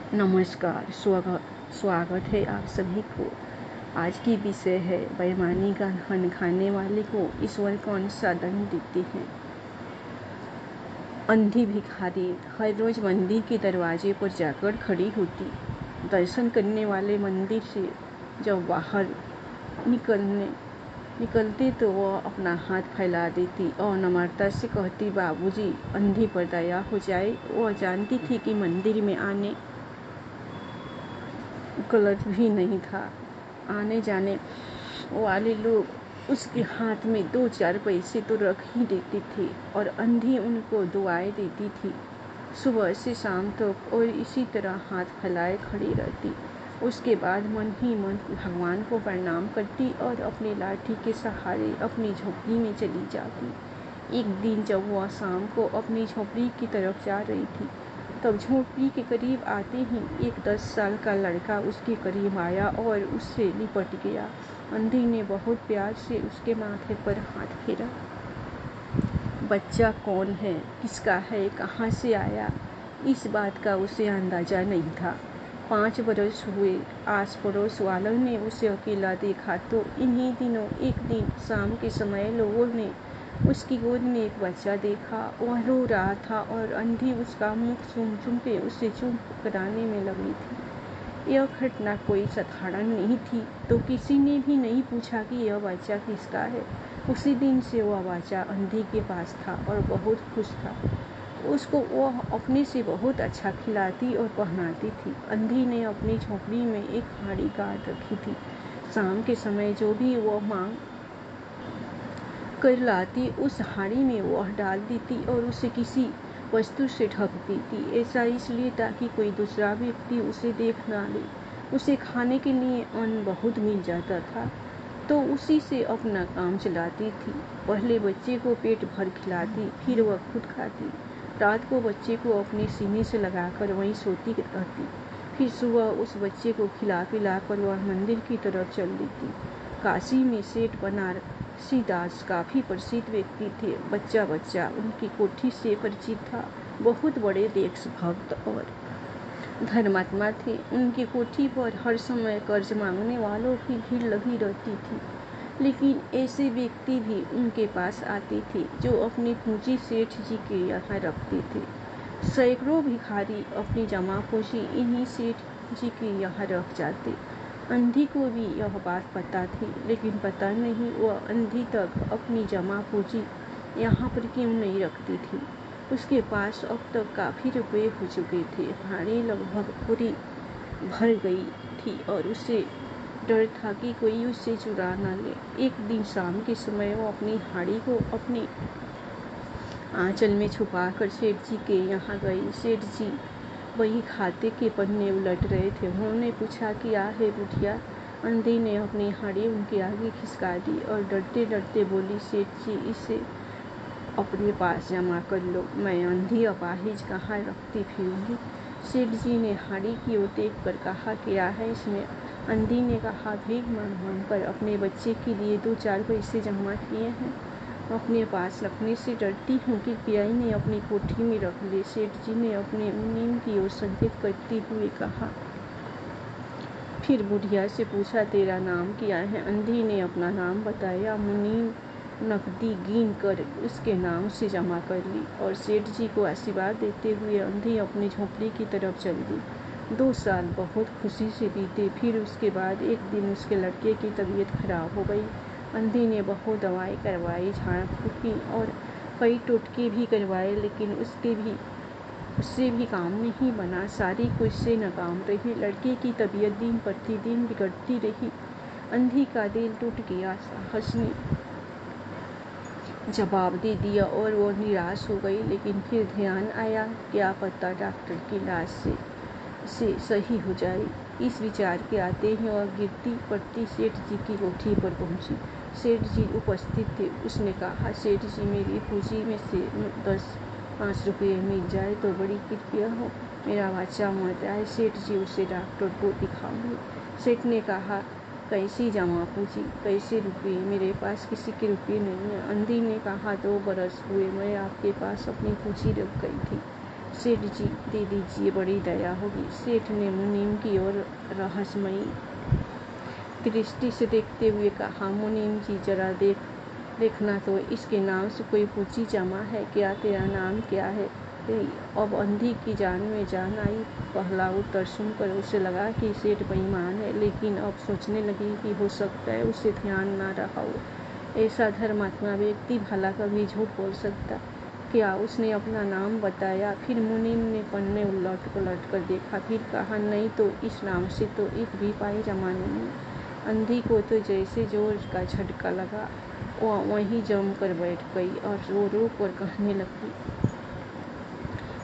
नमस्कार, स्वागत है आप सभी को। आज की विषय है बेईमानी का धन खाने वाले को ईश्वर कौन सा दंड देते हैं। अंधी भिखारी हर रोज मंदिर के दरवाजे पर जाकर खड़ी होती। दर्शन करने वाले मंदिर से जब बाहर निकलते तो वह अपना हाथ फैला देती और नम्रता से कहती, बाबूजी, अंधी पर दया हो जाए। वह जानती थी कि मंदिर में आने गलत भी नहीं था। आने जाने वाले लोग उसके हाथ में 2-4 पैसे तो रख ही देते थे और अंधी उनको दुआएं देती थी। सुबह से शाम तक और इसी तरह हाथ फैलाए खड़ी रहती। उसके बाद मन ही मन भगवान को प्रणाम करती और अपनी लाठी के सहारे अपनी झोपड़ी में चली जाती। एक दिन जब वह शाम को अपनी झोपड़ी की तरफ जा रही थी, तब झोपड़ी के करीब आते ही एक 10 साल का लड़का उसके करीब आया और उससे लिपट गया। अंधी ने बहुत प्यार से उसके माथे पर हाथ फेरा। बच्चा कौन है, किसका है, कहाँ से आया, इस बात का उसे अंदाजा नहीं था। 5 बरस हुए। आस पड़ोस वालों ने उसे अकेला देखा तो इन्हीं दिनों एक दिन शाम के समय लोगों ने उसकी गोद में एक बच्चा देखा। वह रो रहा था और अंधी उसका मुख चूम के उसे चुप कराने में लगी थी। यह घटना कोई साधारण नहीं थी, तो किसी ने भी नहीं पूछा कि यह बच्चा किसका है। उसी दिन से वह बच्चा अंधी के पास था और बहुत खुश था। उसको वह अपने से बहुत अच्छा खिलाती और पहनाती थी। अंधी ने अपनी झोपड़ी में एक हांडी गाड़ रखी थी। शाम के समय जो भी वह मांग कर लाती, उस हांडी में वह डाल देती और उसे किसी वस्तु से ढक देती। ऐसा इसलिए ताकि कोई दूसरा व्यक्ति उसे देख ना ले। उसे खाने के लिए अन्न बहुत मिल जाता था, तो उसी से अपना काम चलाती थी। पहले बच्चे को पेट भर खिलाती, फिर वह खुद खाती। रात को बच्चे को अपने सीने से लगाकर वहीं सोती रहती। फिर सुबह उस बच्चे को खिला पिला कर वह मंदिर की तरफ चल देती। काशी में सेठ बनारसी दास काफ़ी प्रसिद्ध व्यक्ति थे। बच्चा उनकी कोठी से परिचित था। बहुत बड़े देशभक्त और धर्मात्मा थे। उनकी कोठी पर हर समय कर्ज मांगने वालों की भीड़ लगी रहती थी, लेकिन ऐसे व्यक्ति भी उनके पास आते थे जो अपनी पूंजी सेठ जी के यहाँ रखते थे। सैकड़ों भिखारी अपनी जमा पूंजी इन्हीं सेठ जी के यहाँ रख जाते। अंधी को भी यह बात पता थी, लेकिन पता नहीं वह अंधी तक अपनी जमा पूंजी यहाँ पर क्यों नहीं रखती थी। उसके पास अब तक काफ़ी रुपए हो चुके थे। हांडी लगभग पूरी भर गई थी और उसे डर था कि कोई उससे चुरा न ले। एक दिन शाम के समय वो अपनी हांडी को अपने आंचल में छुपाकर सेठ जी के यहाँ गई। सेठ जी वही खाते के पन्ने उलट रहे थे। उन्होंने पूछा, क्या है बुढ़िया? अंधी ने अपनी हांडी उनके आगे खिसका दी और डरते डरते बोली, सेठ जी, इसे अपने पास जमा कर लो। मैं अंधी अपाहिज कहाँ रखती फिरूंगी। सेठ जी ने हांडी की ओर देख कर कहा, क्या है इसमें? अंधी ने कहा, भीख मांग कर अपने बच्चे के लिए 2-4 पैसे जमा किए हैं। अपने पास रखने से डरती हूँ कि पियाई ने अपनी कोठी में रख ले। सेठ जी ने अपने मुनीम की ओर संकेत करते हुए कहा। फिर बुढ़िया से पूछा, तेरा नाम क्या है? अंधी ने अपना नाम बताया। मुनीम नकदी गिन कर उसके नाम से जमा कर ली और सेठ जी को आशीर्वाद देते हुए अंधी अपनी झोपड़ी की तरफ चल दी। 2 साल बहुत खुशी से बीते। फिर उसके बाद एक दिन उसके लड़के की तबीयत खराब हो गई। अंधी ने बहुत दवाई करवाई, झाड़ फूँक की और कई टोटके भी करवाए, लेकिन उससे भी काम नहीं बना। सारी कोशिशें नाकाम रही। लड़के की तबीयत दिन प्रतिदिन बिगड़ती रही। अंधी का दिल टूट गया। साहस ने जवाब दे दिया और वो निराश हो गई। लेकिन फिर ध्यान आया, क्या पता डॉक्टर की इलाज से सही हो जाए। इस विचार के आते ही वह गिरती पड़ती सेठ जी की कोठी पर पहुंची। सेठ जी उपस्थित थे। उसने कहा, सेठ जी, मेरी पूंजी में से 5 रुपये मिल जाए तो बड़ी कृपया हो। मेरा बच्चा मर जाए। सेठ जी उसे डॉक्टर को दिखाऊंगे। सेठ ने कहा, कैसी जमा पूंजी, कैसे रुपये? मेरे पास किसी के रुपये नहीं है। अंधी ने कहा, 2 बरस हुए मैं आपके पास अपनी पूंजी रख गई थी। सेठ जी दे दीजिए, बड़ी दया होगी। सेठ ने मुनीम की ओर रहस्यमयी दृष्टि से देखते हुए कहा, मुनीम जी जरा देखना तो, इसके नाम से कोई पूछी जमा है क्या? तेरा नाम क्या है? अब अंधी की जान में जान आई। पहला उत्तर सुनकर उसे लगा कि सेठ बेईमान है, लेकिन अब सोचने लगी कि हो सकता है उसे ध्यान न रहा हो। ऐसा धर्मात्मा व्यक्ति भला कभी झूठ बोल सकता? क्या उसने अपना नाम बताया? फिर मुनीम ने पन्ने उलट पलट कर देखा, फिर कहा, नहीं तो इस नाम से तो एक भी पाई जमा नहीं है। अंधी को तो जैसे जोर का झटका लगा, वह वहीं जम कर बैठ गई और रो रो कर कहने लगी,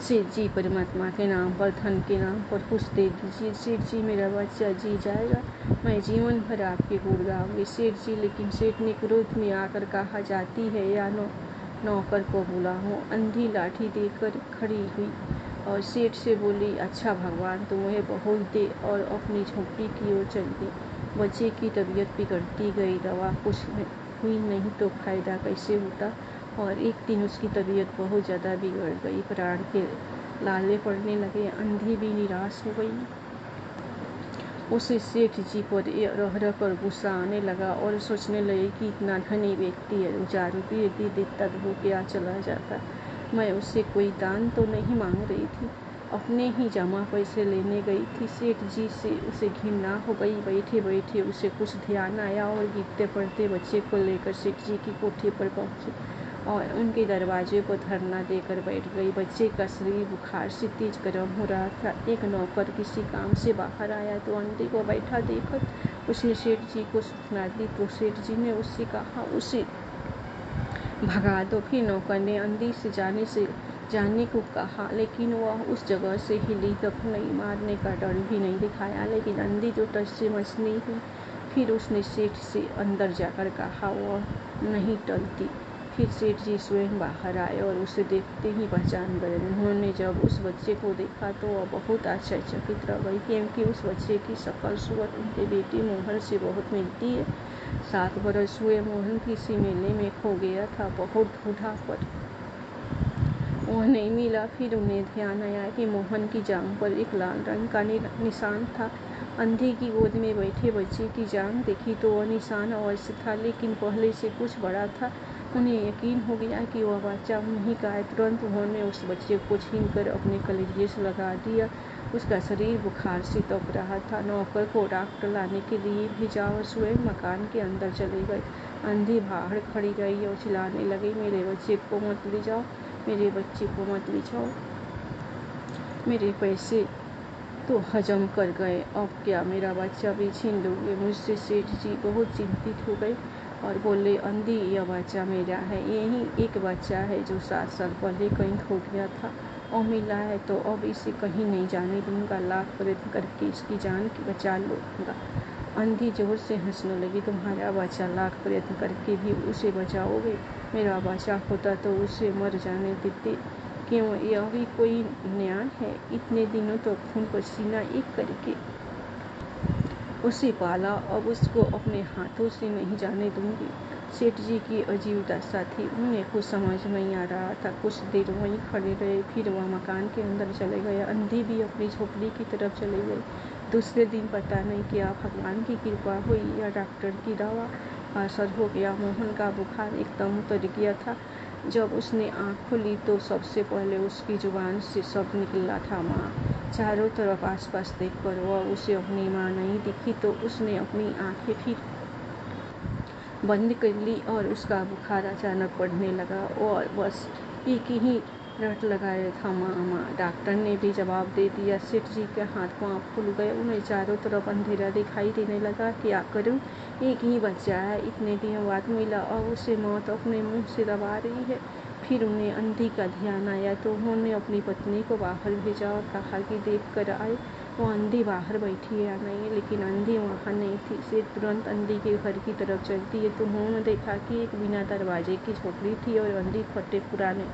सेठ जी, परमात्मा के नाम पर, धन के नाम पर कुछ दे दीजिए। सेठ जी, मेरा बच्चा जी जाएगा, मैं जीवन भर आपके गुण गाऊंगी। सेठ जी, लेकिन सेठ ने क्रोध में आकर कहा, जाती है या नौकर को बुलाऊं? अंधी लाठी देकर खड़ी हुई और सेठ से बोली, अच्छा भगवान तुम्हें बहुत दे, और अपनी झोपड़ी की ओर चल गई। बच्चे की तबीयत बिगड़ती गई, दवा कुछ हुई नहीं तो फायदा कैसे होता, और एक दिन उसकी तबीयत बहुत ज़्यादा बिगड़ गई, प्राण के लाले पड़ने लगे। अंधी भी निराश हो गई। उसे सेठ जी पर रह रह कर गुस्सा आने लगा और सोचने लगी कि इतना धनी व्यक्ति है, 4 रुपये दे देता तो वो क्या चला जाता। मैं उससे कोई दान तो नहीं मांग रही थी, अपने ही जमा पैसे लेने गई थी। सेठ जी से उसे घृणा हो गई। बैठे बैठे उसे कुछ ध्यान आया और गिरते पड़ते बच्चे को लेकर सेठ जी की कोठी पर पहुंची और उनके दरवाजे पर धरना देकर बैठ गई। बच्चे का शरीर बुखार से तेज गर्म हो रहा था। एक नौकर किसी काम से बाहर आया तो अंधे को बैठा देखकर उसने सेठ जी को सूचना दी, तो सेठ जी ने उससे कहा, उसे भगा दो। फिर नौकर ने अंधी से जाने को कहा, लेकिन वह उस जगह से हिली तक नहीं, मारने का डर भी नहीं दिखाया। लेकिन अंधी तो टस से मस नहीं हुई। फिर उसने सेठ से अंदर जाकर कहा, वह नहीं टलती। फिर सेठ जी स्वयं बाहर आए और उसे देखते ही पहचान गए। उन्होंने जब उस बच्चे को देखा तो वह बहुत आश्चर्यचकित रह गई, क्योंकि उस बच्चे की शक्ल सूरत उनके बेटे मोहन से बहुत मिलती है। 7 बरस हुए मोहन किसी मेले में खो गया था, बहुत ढूंढा पर वह नहीं मिला। फिर उन्हें ध्यान आया कि मोहन की जांघ पर एक लाल रंग का निशान था। अंधी की गोद में बैठे बच्चे की जांघ देखी तो वह निशान अवश्य था, लेकिन पहले से कुछ बड़ा था। उन्हें यकीन हो गया कि वह बच्चा उन्हीं का है। तुरंत उन्होंने उस बच्चे को छीनकर अपने कलेजे से लगा दिया। उसका शरीर बुखार से तप रहा था। नौकर को डॉक्टर लाने के लिए भेजा और स्वयं मकान के अंदर चले गए। अंधी बाहर खड़ी रही और चिल्लाने लगी, मेरे बच्चे को मत ले जाओ, मेरे बच्चे को मत ले जाओ, मेरे पैसे तो हजम कर गए, अब क्या मेरा बच्चा भी छीन लोगे मुझसे? सेठ जी बहुत चिंतित हो गए और बोले, अंधी, यह बच्चा मेरा है। यही एक बच्चा है जो 7 साल पहले कहीं खो गया था और मिला है, तो अब इसे कहीं नहीं जाने दूंगा। लाख प्रयत्न करके इसकी जान बचा लूंगा। अंधी जोर से हंसने लगी, तुम्हारा बच्चा लाख प्रयत्न करके भी उसे बचाओगे? मेरा बच्चा होता तो उसे मर जाने देते, क्यों? यह भी कोई न्याय है? इतने दिनों तो खून पसीना एक करके उसे पाला, अब उसको अपने हाथों से नहीं जाने दूंगी। सेठ जी की अजीब दशा थी, उन्हें कुछ समझ नहीं आ रहा था। कुछ देर वहीं खड़े रहे, फिर वह मकान के अंदर चले गए। अंधी भी अपनी झोपड़ी की तरफ चले गई। दूसरे दिन पता नहीं क्या भगवान की कृपा हुई या डॉक्टर की दवा का असर हो गया, मोहन का बुखार एकदम उतर गया था। जब उसने आँख खोली तो सबसे पहले उसकी जुबान से शब्द निकला था, माँ। चारों तरफ आसपास देखकर वह उसे अपनी माँ नहीं दिखी, तो उसने अपनी आँखें फिर बंद कर ली और उसका बुखार अचानक बढ़ने लगा और बस एक ही रट लगाया था, माँ माँ। डॉक्टर ने भी जवाब दे दिया। सेठ जी के हाथ पांव फूल गए, उन्हें चारों तरफ अंधेरा दिखाई देने लगा। क्या करूं? एक ही बच्चा है, इतने दिनों बाद मिला, अब उसे मौत अपने मुंह से दबा रही है। फिर उन्हें अंधी का ध्यान आया तो उन्होंने अपनी पत्नी को बाहर भेजा और कहा कि देख कर आए वो अंधी बाहर बैठी है या नहीं, लेकिन अंधी वहाँ नहीं थी। सेठ तुरंत अंधी के घर की तरफ चलती है तो उन्होंने देखा कि एक बिना दरवाजे की झोपड़ी थी और अंधी फटे पुराने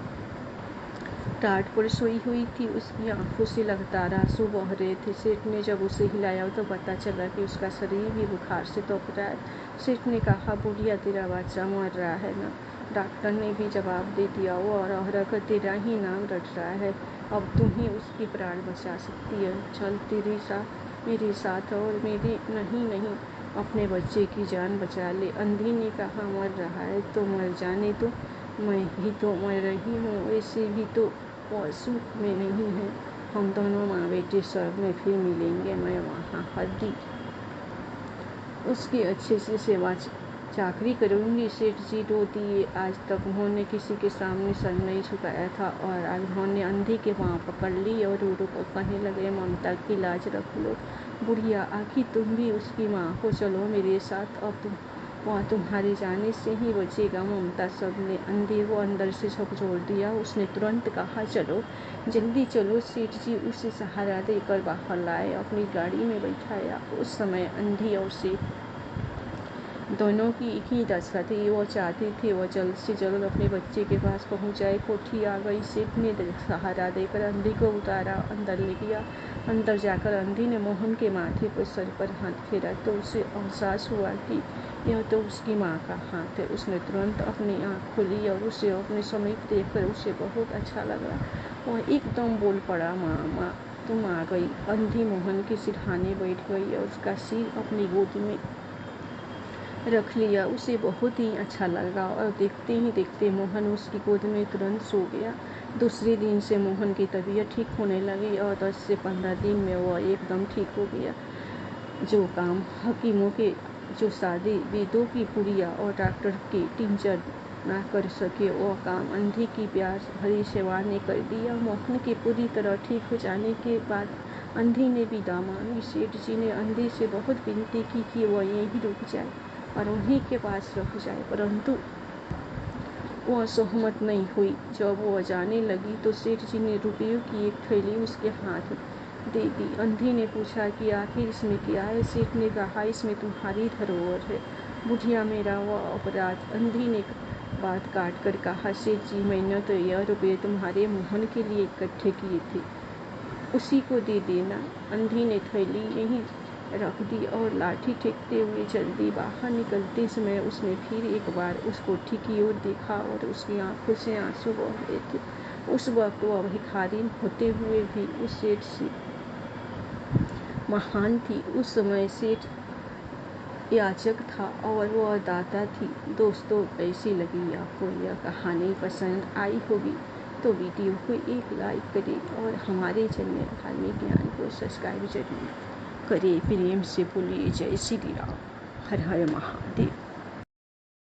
टाट पर सोई हुई थी। उसकी आंखों से लगातार आंसू बह रहे थे। सेठ ने जब उसे हिलाया तो पता चला कि उसका शरीर भी बुखार से तप रहा है। सेठ ने कहा, बुढ़िया, तेरा बच्चा मर रहा है ना? डॉक्टर ने भी जवाब दे दिया, वो रह रह कर तेरा ही नाम रट रहा है। अब तुम ही उसके प्राण बचा सकती है। चल मेरे साथ और मेरे नहीं अपने बच्चे की जान बचा ले। अंधी ने कहा, मर रहा है तो मर जाने दो, मैं भी तो मर रही हूँ, वैसे भी तो वो सुख में नहीं है। हम दोनों माँ बेटे स्वर्ग में फिर मिलेंगे। मैं वहाँ हड्डी उसकी अच्छे से सेवा चाकरी करूँगी। सेठ जी रो दिए। आज तक उन्होंने किसी के सामने सर नहीं झुकाया था और आज उन्होंने अंधी के पाँव पकड़ ली और रो रो कहने लगे, ममता की लाज रख लो। बुढ़िया, आखिर तुम भी उसकी माँ हो, चलो मेरे साथ। अब वह तुम्हारे जाने से ही बचेगा। ममता सब ने अंधे को अंदर से झकझोर दिया। उसने तुरंत कहा, चलो जल्दी चलो। सेठ जी उसे सहारा देकर बाहर लाए, अपनी गाड़ी में बैठाया। उस समय अंधी और सेठ दोनों की एक ही दशा थी। वो चाहते थे वह जल्द से जल्द अपने बच्चे के पास पहुंच जाए। कोठी आ गई। सेठ ने सहारा देकर अंधी को उतारा, अंदर ले गया। अंदर जाकर अंधी ने मोहन के माथे पर सर पर हाथ फेरा तो उसे एहसास हुआ कि यह तो उसकी माँ का हाथ है। उसने तुरंत अपनी आँख खोली और उसे अपने समीप देखकर उसे बहुत अच्छा लगा। वह एकदम बोल पड़ा, माँ तुम आ गई। अंधी मोहन के सिरहाने बैठ गई और उसका सिर अपनी गोद में रख लिया। उसे बहुत ही अच्छा लगा और देखते ही देखते मोहन उसकी गोद में तुरंत सो गया। दूसरे दिन से मोहन की तबीयत ठीक होने लगी और 10 से 15 दिन में वह एकदम ठीक हो गया। जो काम हकीमों के, जो शादी वेदों की पुड़िया और डॉक्टर के टीचर ना कर सके, वह काम अंधी की प्यार भरी सेवा ने कर दिया। मोहन के पूरी तरह ठीक हो जाने के बाद अंधी ने विदा मांगी। सेठ जी ने अंधी से बहुत विनती की कि वह यहीं रुक जाए और उन्हीं के पास रह जाए, परंतु वह सहमत नहीं हुई। जब वह जाने लगी तो सेठ जी ने रुपयों की एक थैली उसके हाथ दे दी। अंधी ने पूछा कि आखिर इसमें क्या है? सेठ ने कहा, इसमें तुम्हारी धरोहर है। बुढ़िया, मेरा वह अपराध। अंधी ने बात काट कर कहा, सेठ जी मैंने तो यह रुपये तुम्हारे मोहन के लिए इकट्ठे किए थे, उसी को दे देना। अंधी ने थैली यहीं रख दी और लाठी टेकते हुए जल्दी बाहर निकलते समय उसने फिर एक बार उस कोठी की ओर देखा और उसकी आंखों से आंसू बह रहे थे। उस वक्त वह भिखारी होते हुए भी उस सेठ से महान थी। उस समय सेठ याचक था और वह दाता थी। दोस्तों, कैसी लगी आपको यह कहानी? पसंद आई होगी तो वीडियो को एक लाइक करें और हमारे चैनल धार्मिक ज्ञान को सब्सक्राइब जरूर करें। प्रेम से बोलिए जय श्री राम। हर हर महादेव।